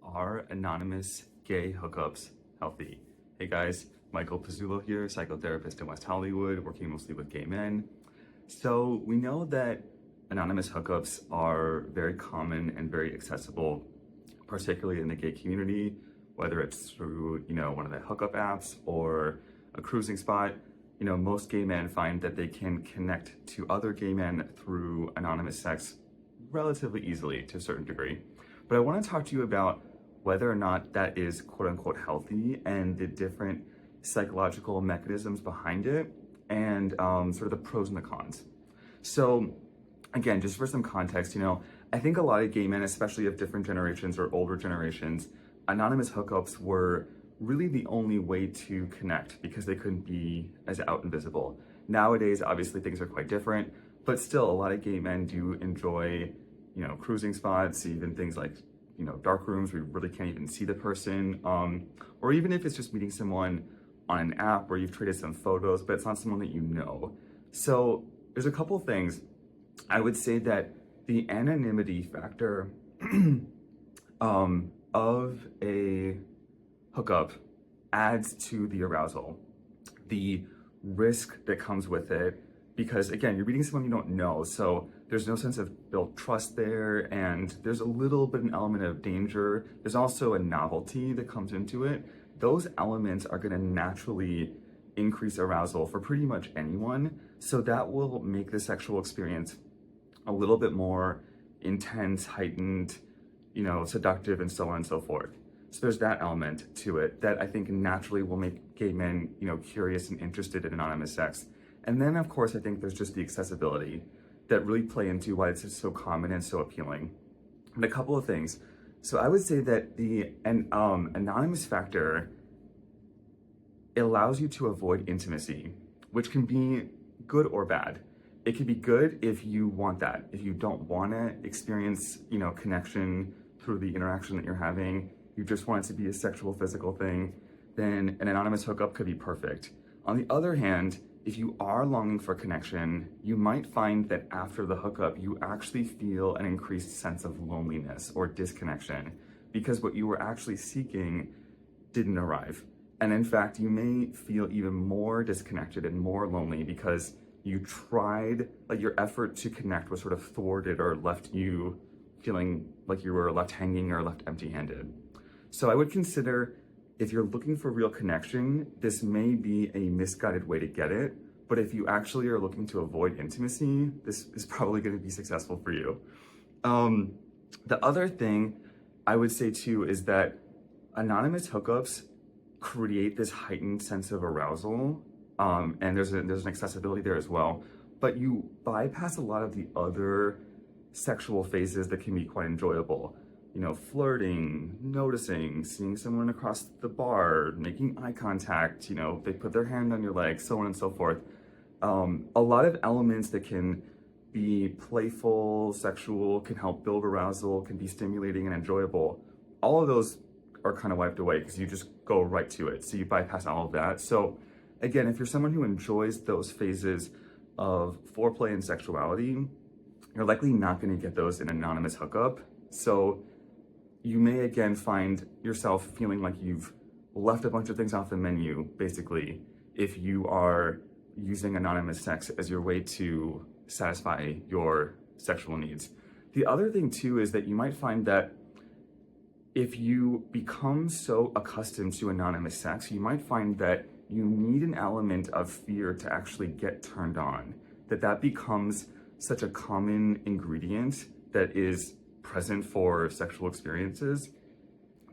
Are anonymous gay hookups healthy? Hey guys, Michael Pizzulo here, psychotherapist in West Hollywood, working mostly with gay men. So we know that anonymous hookups are very common and very accessible, particularly in the gay community, whether it's through, one of the hookup apps or a cruising spot. Most gay men find that they can connect to other gay men through anonymous sex relatively easily to a certain degree. But I want to talk to you about whether or not that is quote unquote healthy and the different psychological mechanisms behind it and sort of the pros and the cons. So again, just for some context, I think a lot of gay men, especially of different generations or older generations, anonymous hookups were really the only way to connect because they couldn't be as out and visible. Nowadays, obviously things are quite different, but still a lot of gay men do enjoy, cruising spots, even things like, dark rooms where you really can't even see the person, or even if it's just meeting someone on an app where you've traded some photos, but it's not someone that you know. So there's a couple things. I would say that the anonymity factor of a hookup adds to the arousal, the risk that comes with it, because again, you're meeting someone you don't know, so there's no sense of built trust there, and there's a little bit an element of danger. There's also a novelty that comes into it. Those elements are going to naturally increase arousal for pretty much anyone, so that will make the sexual experience a little bit more intense, heightened, seductive, and so on and so forth. So there's that element to it that I think naturally will make gay men, curious and interested in anonymous sex. And then, of course, I think there's just the accessibility that really play into why it's so common and so appealing. And a couple of things. So I would say that the anonymous factor allows you to avoid intimacy, which can be good or bad. It can be good if you want that. If you don't want to experience, connection through the interaction that you're having, you just want it to be a sexual, physical thing, then an anonymous hookup could be perfect. On the other hand, if you are longing for connection, you might find that after the hookup, you actually feel an increased sense of loneliness or disconnection because what you were actually seeking didn't arrive. And in fact, you may feel even more disconnected and more lonely because you tried, your effort to connect was sort of thwarted or left you feeling like you were left hanging or left empty-handed. So I would consider, if you're looking for real connection, this may be a misguided way to get it, but if you actually are looking to avoid intimacy, this is probably going to be successful for you. The other thing I would say too is that anonymous hookups create this heightened sense of arousal, and there's an accessibility there as well, but you bypass a lot of the other sexual phases that can be quite enjoyable. Flirting, noticing, seeing someone across the bar, making eye contact, they put their hand on your leg, so on and so forth. A lot of elements that can be playful, sexual, can help build arousal, can be stimulating and enjoyable. All of those are kind of wiped away because you just go right to it. So you bypass all of that. So again, if you're someone who enjoys those phases of foreplay and sexuality, you're likely not going to get those in an anonymous hookup. So you may again find yourself feeling like you've left a bunch of things off the menu, basically, if you are using anonymous sex as your way to satisfy your sexual needs. The other thing too is that you might find that if you become so accustomed to anonymous sex, you might find that you need an element of fear to actually get turned on, that becomes such a common ingredient that is present for sexual experiences,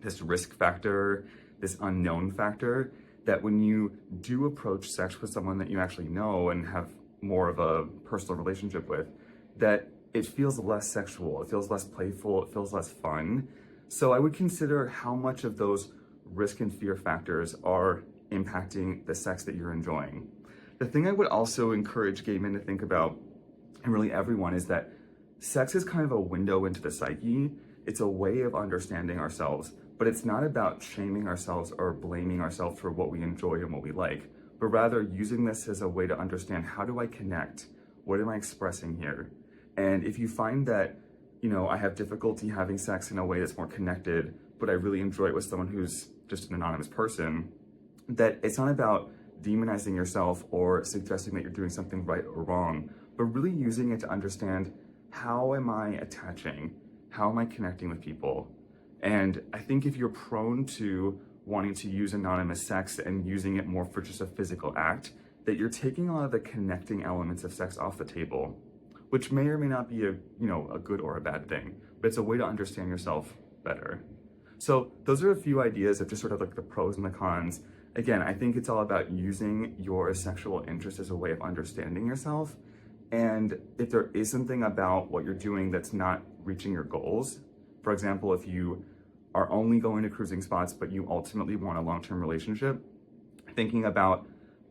this risk factor, this unknown factor, that when you do approach sex with someone that you actually know and have more of a personal relationship with, that it feels less sexual, it feels less playful, it feels less fun. So I would consider how much of those risk and fear factors are impacting the sex that you're enjoying. The thing I would also encourage gay men to think about, and really everyone, is that sex is kind of a window into the psyche. It's a way of understanding ourselves, but it's not about shaming ourselves or blaming ourselves for what we enjoy and what we like, but rather using this as a way to understand, how do I connect? What am I expressing here? And if you find that you know, I have difficulty having sex in a way that's more connected, but I really enjoy it with someone who's just an anonymous person, that it's not about demonizing yourself or suggesting that you're doing something right or wrong, but really using it to understand, how am I attaching? How am I connecting with people? And I think if you're prone to wanting to use anonymous sex and using it more for just a physical act, that you're taking a lot of the connecting elements of sex off the table, which may or may not be a good or a bad thing, but it's a way to understand yourself better. So those are a few ideas of just sort of like the pros and the cons. Again, I think it's all about using your sexual interest as a way of understanding yourself. And if there is something about what you're doing that's not reaching your goals, for example, if you are only going to cruising spots, but you ultimately want a long-term relationship, thinking about,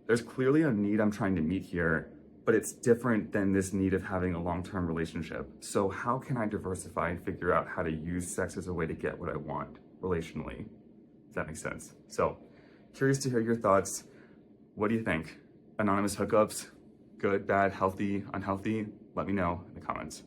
there's clearly a need I'm trying to meet here, but it's different than this need of having a long-term relationship. So how can I diversify and figure out how to use sex as a way to get what I want relationally? If that makes sense. So curious to hear your thoughts. What do you think? Anonymous hookups, good, bad, healthy, unhealthy? Let me know in the comments.